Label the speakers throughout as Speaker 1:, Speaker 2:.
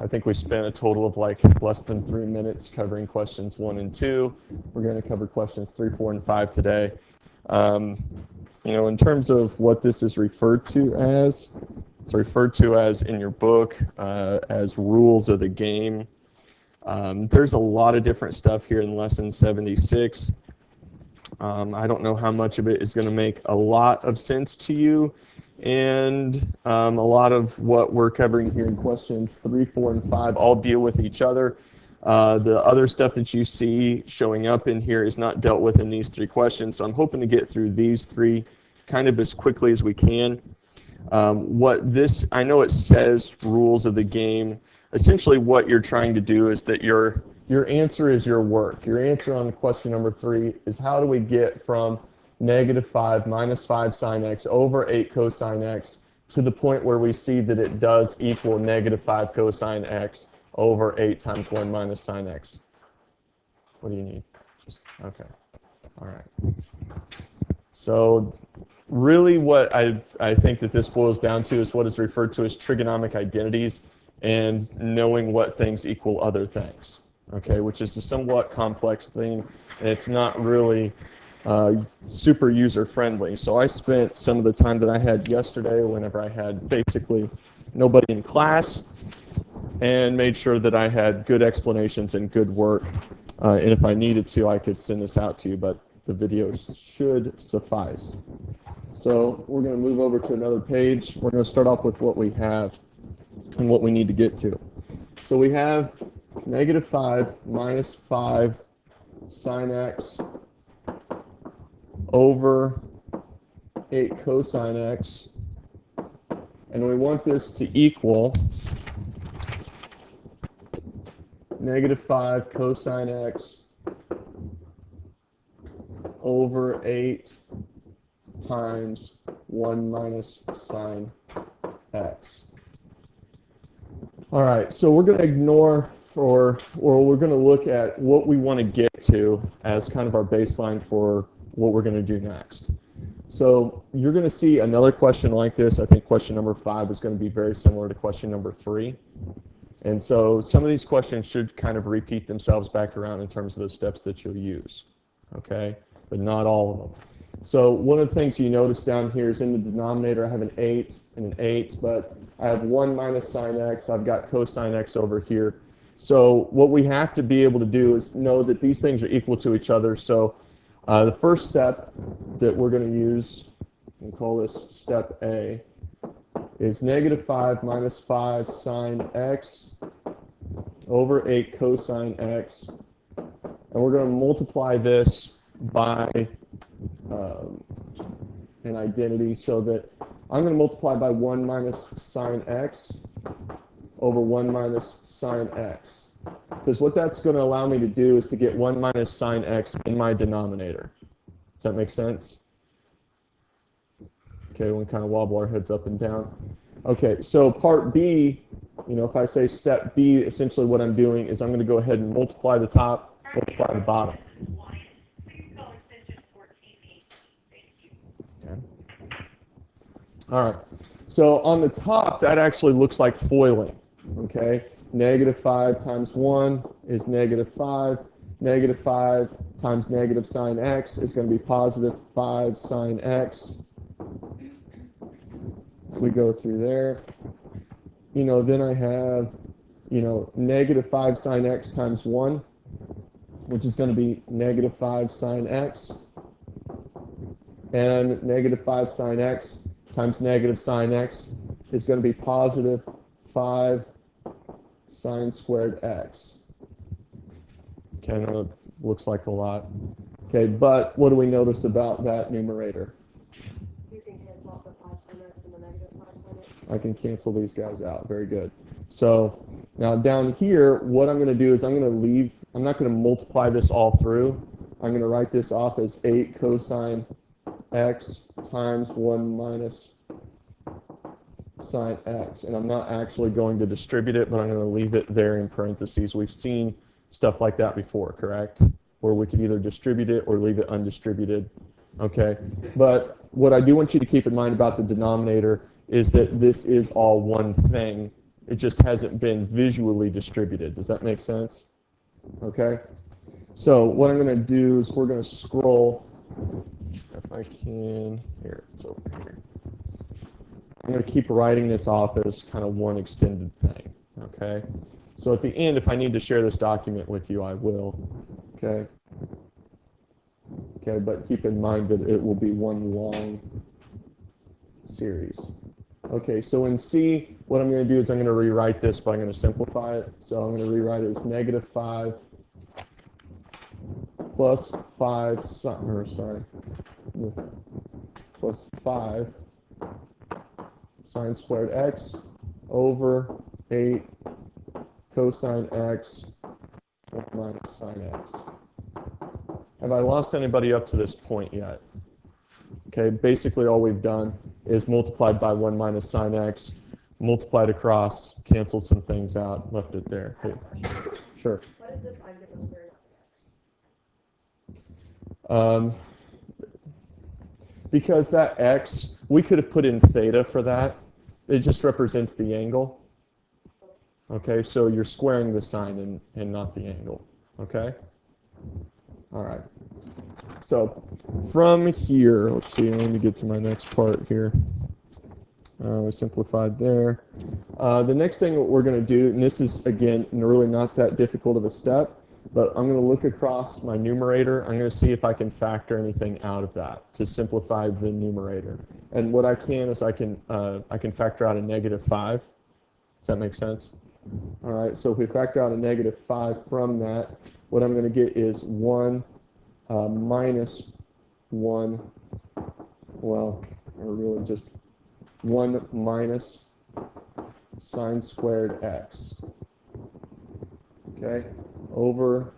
Speaker 1: I think we spent a total of like less than 3 minutes covering questions 1 and 2. We're going to cover questions 3, 4, and 5 today. In terms of what this is referred to as, it's referred to as in your book as rules of the game. There's a lot of different stuff here in lesson 76. I don't know how much of it is going to make a lot of sense to you, and a lot of what we're covering here in questions 3, 4, and 5 all deal with each other. The other stuff that you see showing up in here is not dealt with in these 3 questions, so I'm hoping to get through these 3 kind of as quickly as we can. I know it says rules of the game. Essentially what you're trying to do is that your answer is your work. Your answer on question number 3 is how do we get from -5 minus 5 sine x over 8 cosine x to the point where we see that it does equal -5 cosine x over 8 times 1 minus sine x. What do you need? Okay. All right. So really what I think that this boils down to is what is referred to as trigonomic identities and knowing what things equal other things, okay, which is a somewhat complex thing, and it's not really super user-friendly. So I spent some of the time that I had yesterday whenever I had basically nobody in class and made sure that I had good explanations and good work, and if I needed to, I could send this out to you, but the video should suffice. So we're going to move over to another page. We're going to start off with what we have and what we need to get to. So we have -5 minus 5 sine x over 8 cosine x, and we want this to equal -5 cosine x over 8 times 1 minus sine x. All right, so we're going to ignore or we're going to look at what we want to get to as kind of our baseline for what we're going to do next. So you're going to see another question like this. I think question number 5 is going to be very similar to question number 3. And so some of these questions should kind of repeat themselves back around in terms of the steps that you'll use, okay? But not all of them. So one of the things you notice down here is in the denominator I have an 8 and an 8, but I have 1 minus sine x. I've got cosine x over here. So what we have to be able to do is know that these things are equal to each other. So the first step that we're going to use, we'll call this step A, is -5 minus 5 sine x over 8 cosine x. And we're going to multiply this by an identity so that I'm going to multiply by 1 minus sine x over 1 minus sine x. Because what that's going to allow me to do is to get 1 minus sine x in my denominator. Does that make sense? Okay, we kind of wobble our heads up and down. Okay, so part B, if I say step B, essentially what I'm doing is I'm going to go ahead and multiply the top, multiply the bottom. Okay. All right, so on the top, that actually looks like foiling, okay? -5 times 1 is -5. -5 times negative sine x is going to be positive 5 sine x. We go through there. Then I have, -5 sine x times 1, which is going to be -5 sine x. And -5 sine x times negative sine x is going to be positive 5 sine squared x. Okay, I know that looks like a lot. Okay, but what do we notice about that numerator?
Speaker 2: You can cancel out the 5 sine x and the negative 5 sine x.
Speaker 1: I can cancel these guys out. Very good. So now down here, what I'm going to do is I'm not going to multiply this all through. I'm going to write this off as 8 cosine x times 1 minus sine x. And I'm not actually going to distribute it, but I'm going to leave it there in parentheses. We've seen stuff like that before, correct? Where we can either distribute it or leave it undistributed. Okay? But what I do want you to keep in mind about the denominator is that this is all one thing It just hasn't been visually distributed. Does that make sense? Okay. So what I'm going to do is we're going to scroll, if I can. Here, it's over here. I'm going to keep writing this off as kind of one extended thing. Okay. So at the end, if I need to share this document with you, I will. Okay. Okay, but keep in mind that it will be one long series. Okay, so in C, what I'm going to do is I'm going to rewrite this, but I'm going to simplify it. So I'm going to rewrite it as negative 5 plus 5, plus 5 sine squared x over 8 cosine x minus sine x. Have I lost anybody up to this point yet? Okay, basically all we've done is multiplied by 1 minus sine x, multiplied across, canceled some things out, left it there. Hey, sure.
Speaker 2: Why does this sign give us square
Speaker 1: Um, because that x, we could have put in theta for that. It just represents the angle. Okay, so you're squaring the sine and not the angle. Okay? All right. So from here, let's see, let me get to my next part here. We simplified there. The next thing what we're going to do, and this is, again, really not that difficult of a step, but I'm going to look across my numerator. I'm going to see if I can factor anything out of that to simplify the numerator. And what I can is I can factor out a negative 5. Does that make sense? All right, so if we factor out a negative 5 from that, what I'm going to get is 1 minus 1, well, or really just 1 minus sine squared x, okay, over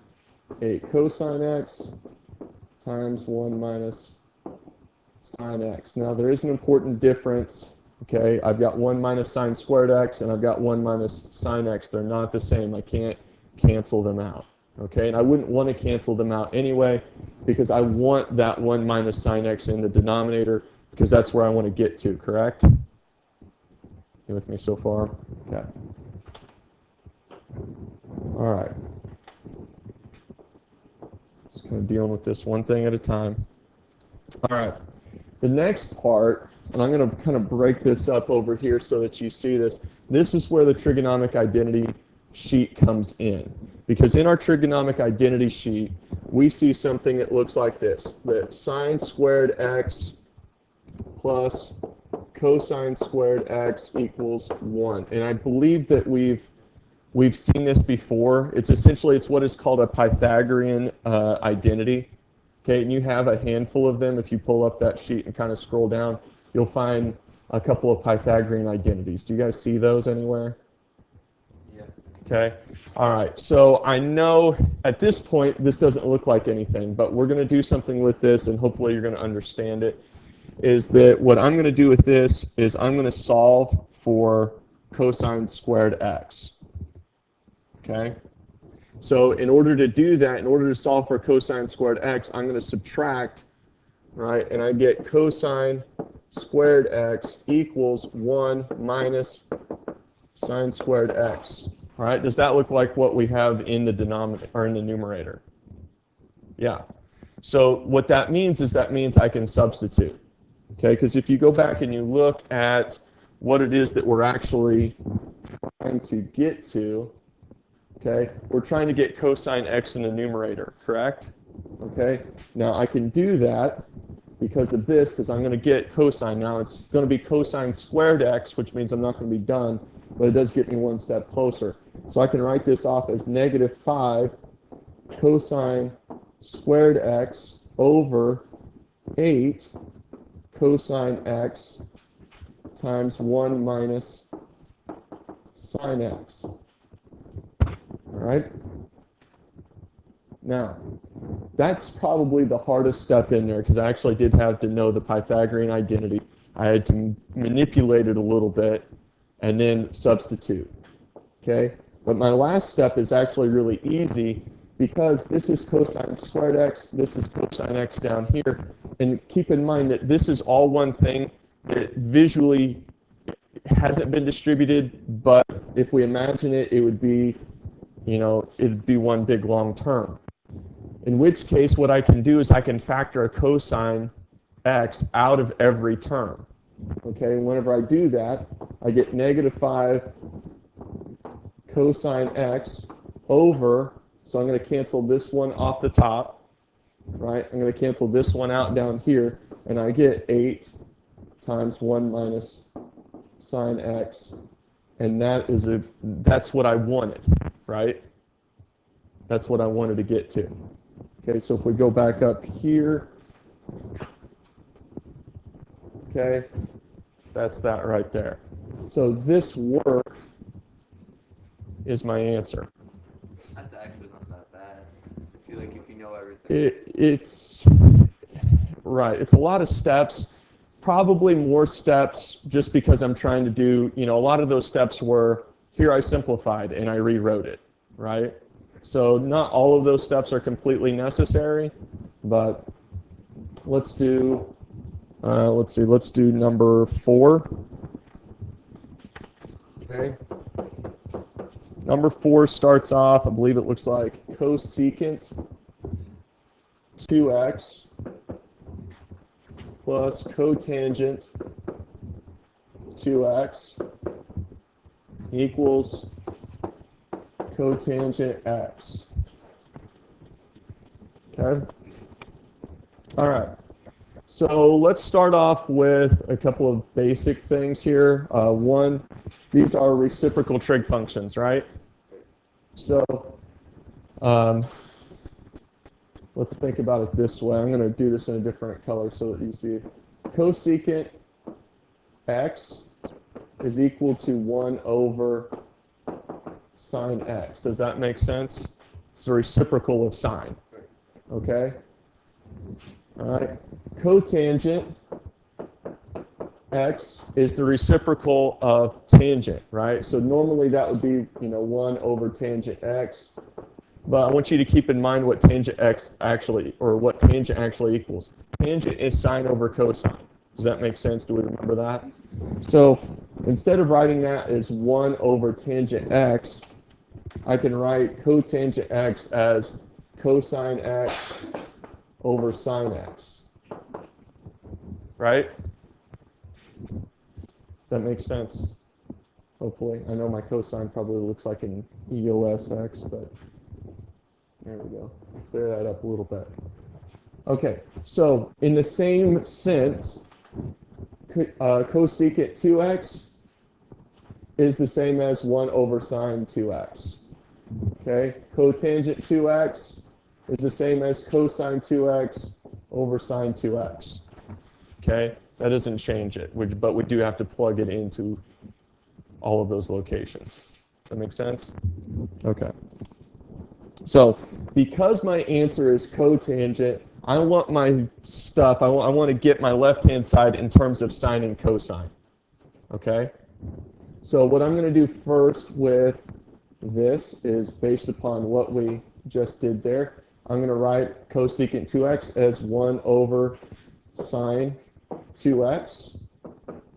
Speaker 1: 8 cosine x times 1 minus sine x. Now, there is an important difference, okay? I've got 1 minus sine squared x, and I've got 1 minus sine x. They're not the same. I can't cancel them out, okay? And I wouldn't want to cancel them out anyway, because I want that 1 minus sine x in the denominator, because that's where I want to get to, correct? You with me so far? Okay. All right. Just kind of dealing with this one thing at a time. All right. The next part, and I'm going to kind of break this up over here so that you see this. This is where the trigonomic identity sheet comes in. Because in our trigonomic identity sheet, we see something that looks like this, that sine squared x plus cosine squared x equals 1. And I believe that we've seen this before. It's what is called a Pythagorean identity. Okay, and you have a handful of them. If you pull up that sheet and kind of scroll down, you'll find a couple of Pythagorean identities. Do you guys see those anywhere?
Speaker 3: Yeah.
Speaker 1: Okay. All right. So I know at this point this doesn't look like anything, but we're going to do something with this, and hopefully you're going to understand it. Is that what I'm going to do with this is I'm going to solve for cosine squared x. Okay? So in order to do that, in order to solve for cosine squared x, I'm going to subtract, right? And I get cosine squared x equals 1 minus sine squared x. All right? Does that look like what we have in the denominator or in the numerator? Yeah. So what that means is I can substitute. Okay, because if you go back and you look at what it is that we're actually trying to get to, okay, we're trying to get cosine x in the numerator, correct? Okay, now I can do that because of this, because I'm going to get cosine. Now it's going to be cosine squared x, which means I'm not going to be done, but it does get me one step closer. So I can write this off as negative 5 cosine squared x over 8 cosine x times 1 minus sine x. All right? Now, that's probably the hardest step in there because I actually did have to know the Pythagorean identity. I had to manipulate it a little bit and then substitute. Okay? But my last step is actually really easy because this is cosine squared x, this is cosine x down here. And keep in mind that this is all one thing that visually hasn't been distributed, but if we imagine it, it would be, it'd be one big long term. In which case, what I can do is I can factor a cosine x out of every term. Okay, and whenever I do that, I get negative 5 cosine x over, so I'm going to cancel this one off the top, right? I'm going to cancel this one out down here, and I get 8 times 1 minus sine x, and that's what I wanted, right? That's what I wanted to get to. Okay, so if we go back up here, okay, that's that right there. So this work is my answer.
Speaker 3: That's actually not that bad. I feel like if you know everything.
Speaker 1: It's right. It's a lot of steps, probably more steps just because I'm trying to do, a lot of those steps were, here I simplified and I rewrote it, right? So not all of those steps are completely necessary, but let's do number 4. Okay. Number 4 starts off, I believe it looks like cosecant 2x plus cotangent 2x equals cotangent x. Okay? All right. So let's start off with a couple of basic things here. One, these are reciprocal trig functions, right? So let's think about it this way. I'm going to do this in a different color so that you see. Cosecant x is equal to 1 over sine x. Does that make sense? It's the reciprocal of sine. Okay? All right. Cotangent x is the reciprocal of tangent, right? So normally that would be, 1 over tangent x. But I want you to keep in mind what tangent x actually, or what tangent actually equals. Tangent is sine over cosine. Does that make sense? Do we remember that? So instead of writing that as 1 over tangent x, I can write cotangent x as cosine x over sine x. Right? That makes sense. Hopefully. I know my cosine probably looks like an EOS x, but there we go. Clear that up a little bit. Okay, so in the same sense, cosecant 2x is the same as 1 over sine 2x. Okay, cotangent 2x is the same as cosine 2x over sine 2x. Okay, that doesn't change it, but we do have to plug it into all of those locations. Does that make sense? Okay. So because my answer is cotangent, I want my stuff, I want to get my left-hand side in terms of sine and cosine. Okay? So what I'm going to do first with this is based upon what we just did there. I'm going to write cosecant 2x as 1 over sine 2x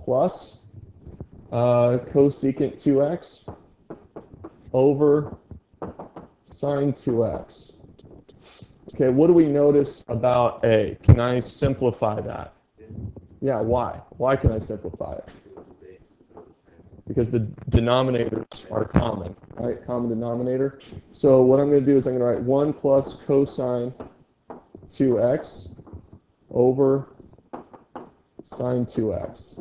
Speaker 1: plus cosecant 2x over sine 2x. Okay, what do we notice about A? Can I simplify that? Yeah, why? Why can I simplify it? Because the denominators are common, right? Common denominator. So what I'm going to do is I'm going to write 1 plus cosine 2x over sine 2x.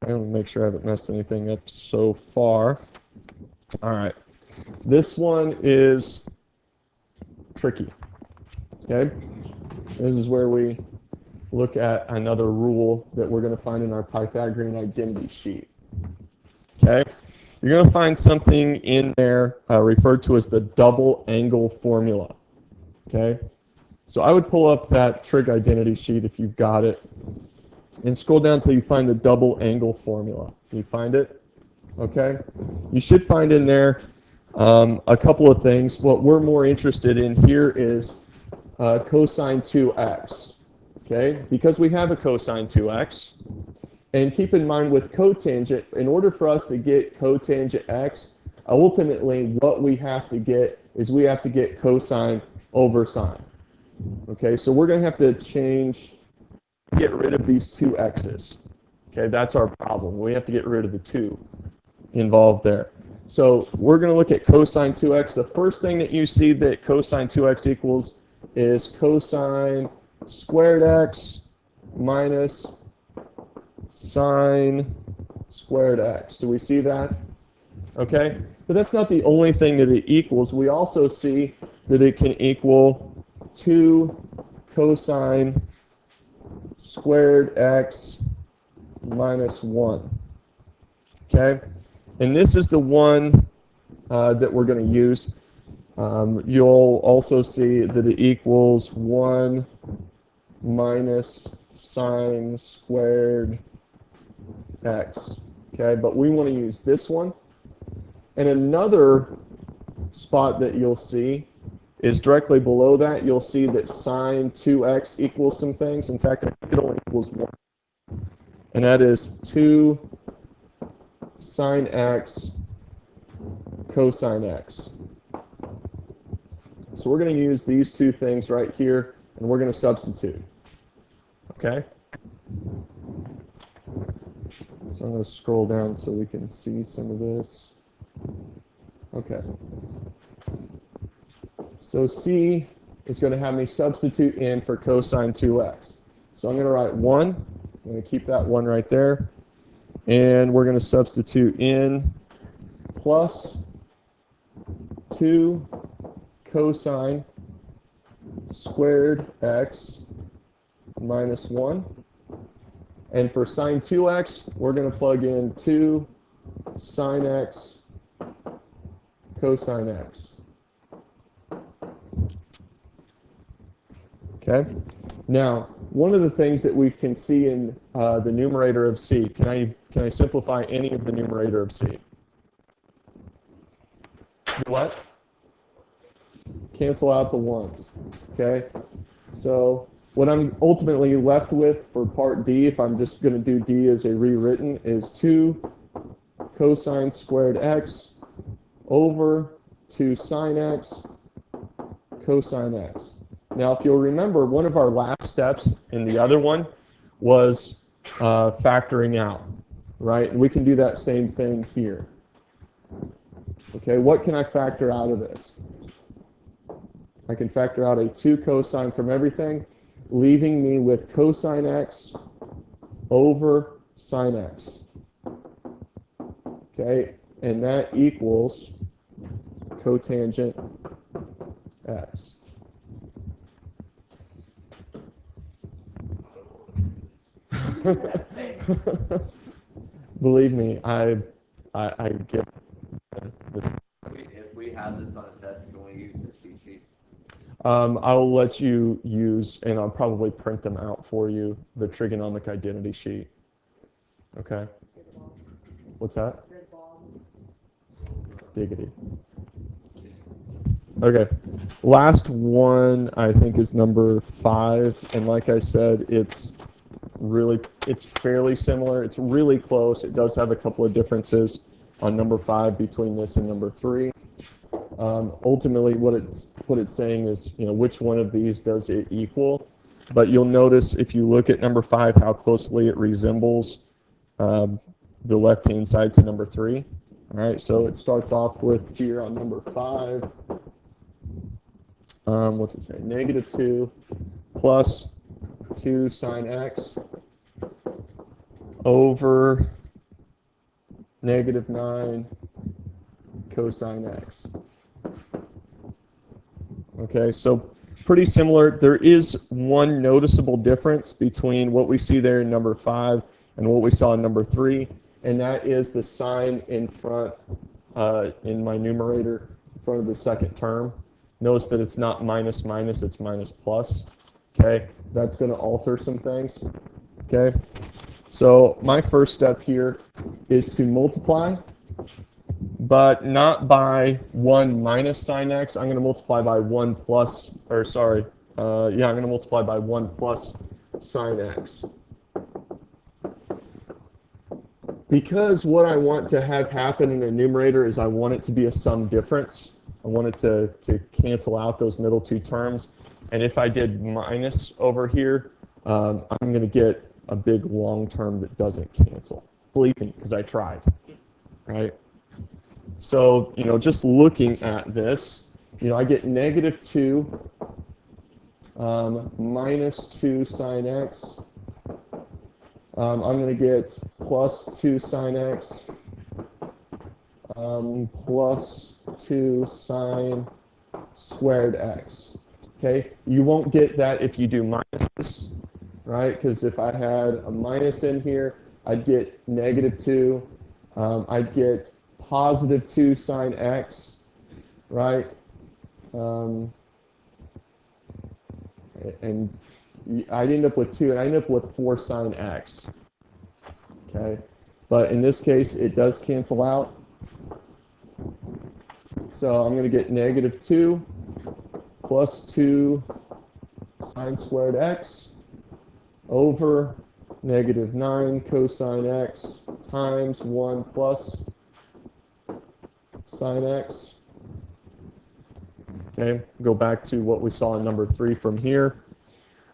Speaker 1: I'm going to make sure I haven't messed anything up so far. All right. This one is tricky. Okay? This is where we look at another rule that we're going to find in our Pythagorean identity sheet. Okay? You're going to find something in there referred to as the double angle formula. Okay? So I would pull up that trig identity sheet if you've got it and scroll down until you find the double angle formula. Can you find it? Okay? You should find in there a couple of things. What we're more interested in here is cosine 2x. Okay? Because we have a cosine 2x, And keep in mind with cotangent, in order for us to get cotangent x, ultimately what we have to get is we have to get cosine over sine. Okay, so we're going to have to get rid of these two x's. Okay, that's our problem. We have to get rid of the 2 involved there. So we're going to look at cosine 2x. The first thing that you see that cosine 2x equals is cosine squared x minus sine squared x. Do we see that? Okay, but that's not the only thing that it equals. We also see that it can equal 2 cosine squared x minus 1. Okay, and this is the one that we're going to use. You'll also see that it equals 1 minus sine squared x. Okay, but we want to use this one. And another spot that you'll see is directly below that. You'll see that sine 2x equals some things. In fact, I think it only equals 1. And that is 2 sine x cosine x. So we're going to use these two things right here, and we're going to substitute. Okay? So I'm going to scroll down so we can see some of this. Okay. So C is going to have me substitute in for cosine 2x. So I'm going to write 1. I'm going to keep that 1 right there. And we're going to substitute in plus 2 cosine squared x minus 1. And for sine 2x, we're going to plug in 2 sine x cosine x. Okay? Now, one of the things that we can see in the numerator of C, can I simplify any of the numerator of C? Do what? Cancel out the 1s. Okay? So what I'm ultimately left with for part D, if I'm just going to do D as a rewritten, is 2 cosine squared x over 2 sine x cosine x. Now, if you'll remember, one of our last steps in the other one was factoring out, right? And we can do that same thing here. Okay, what can I factor out of this? I can factor out a 2 cosine from everything, leaving me with cosine x over sine x. Okay, and that equals cotangent x. Believe me, I get this.
Speaker 3: If we have this on a test, can we use the cheat sheet?
Speaker 1: I'll let you use, and I'll probably print them out for you, the trigonomic identity sheet. Okay? What's that? Diggity. Okay. Last one, I think, is number 5. And like I said, it's fairly similar. It's really close. It does have a couple of differences on number 5 between this and number 3. Ultimately, what it's saying is, which one of these does it equal? But you'll notice if you look at number 5 how closely it resembles the left-hand side to number 3. All right, so it starts off with here on number 5. What's it say? Negative 2 plus 2 sine x over negative 9 cosine x. Okay, so pretty similar. There is one noticeable difference between what we see there in number 5 and what we saw in number 3, and that is the sign in front, in my numerator, in front of the second term. Notice that it's not minus minus, it's minus plus. Okay, that's going to alter some things. Okay, so my first step here is to multiply, but not by 1 minus sine x. I'm going to multiply by 1 plus, or sorry, I'm going to multiply by 1 plus sine x. because what I want to have happen in a numerator is I want it to be a sum difference. I want it to cancel out those middle two terms. And if I did minus over here, I'm going to get a big long term that doesn't cancel. Believe me, because I tried, right? So, just looking at this, I get negative 2 minus 2 sine x. I'm going to get plus 2 sine x plus 2 sine squared x. Okay, you won't get that if you do minuses, right? Because if I had a minus in here, I'd get negative 2. I'd get positive 2 sine x, right? And I'd end up with 2, and I end up with 4 sine x. Okay, but in this case, it does cancel out. So I'm going to get negative 2 plus 2 sine squared x over negative 9 cosine x times 1 plus sine x. Okay, go back to what we saw in number 3 from here.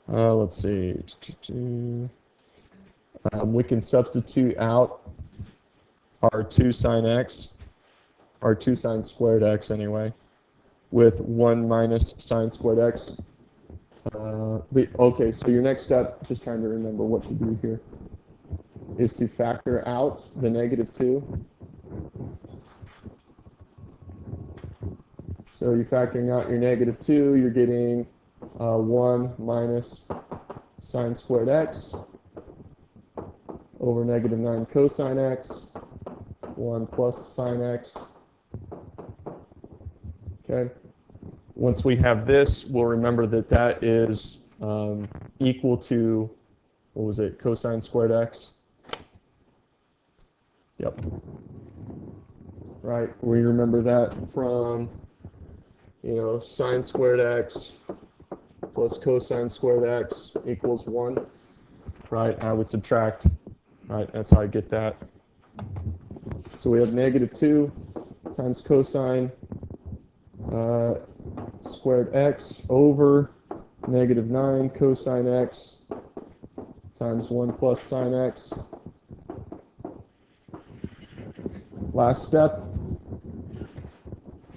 Speaker 1: Let's see. We can substitute out our 2 sine x, our 2 sine squared x anyway, with 1 minus sine squared x. Okay, so your next step, just trying to remember what to do here, is to factor out the negative 2. So you're factoring out your negative 2, you're getting 1 minus sine squared x over negative 9 cosine x, 1 plus sine x. Okay. Once we have this, we'll remember that that is equal to, what was it, cosine squared x? Yep. Right, we remember that from, sine squared x plus cosine squared x equals 1. Right, I would subtract, right, that's how I get that. So we have negative 2 times cosine squared x over negative 9 cosine x times 1 plus sine x. Last step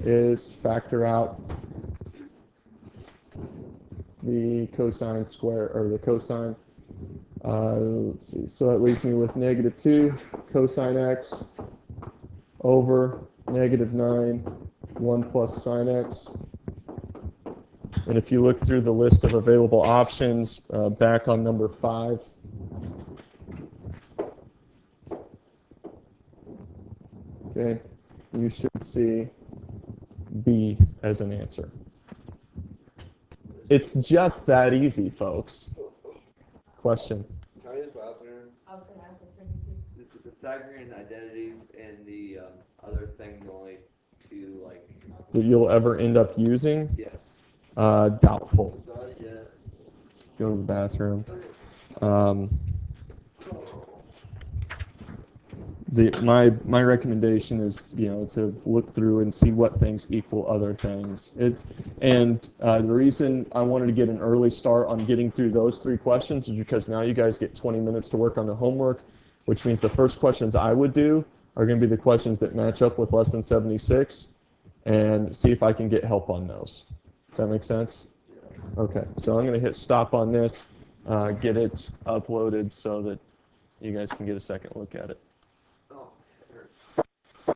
Speaker 1: is factor out the cosine square, or the cosine. Let's see, so that leaves me with negative 2 cosine x over negative 9, 1 plus sine x. And if you look through the list of available options, back on number 5, okay, you should see B as an answer. It's just that easy, folks. Question?
Speaker 3: Can I use the bathroom?
Speaker 2: I was gonna ask the same thing.
Speaker 3: This is the Pythagorean identities and the other thing, the only two, like...
Speaker 1: That you'll ever end up using?
Speaker 3: Yeah.
Speaker 1: Doubtful.
Speaker 3: Yes.
Speaker 1: Go to the bathroom. My recommendation is to look through and see what things equal other things. The reason I wanted to get an early start on getting through those 3 questions is because now you guys get 20 minutes to work on the homework, which means the first questions I would do are going to be the questions that match up with lesson 76, and see if I can get help on those. Does that make sense? Okay, so I'm going to hit stop on this, get it uploaded so that you guys can get a second look at it.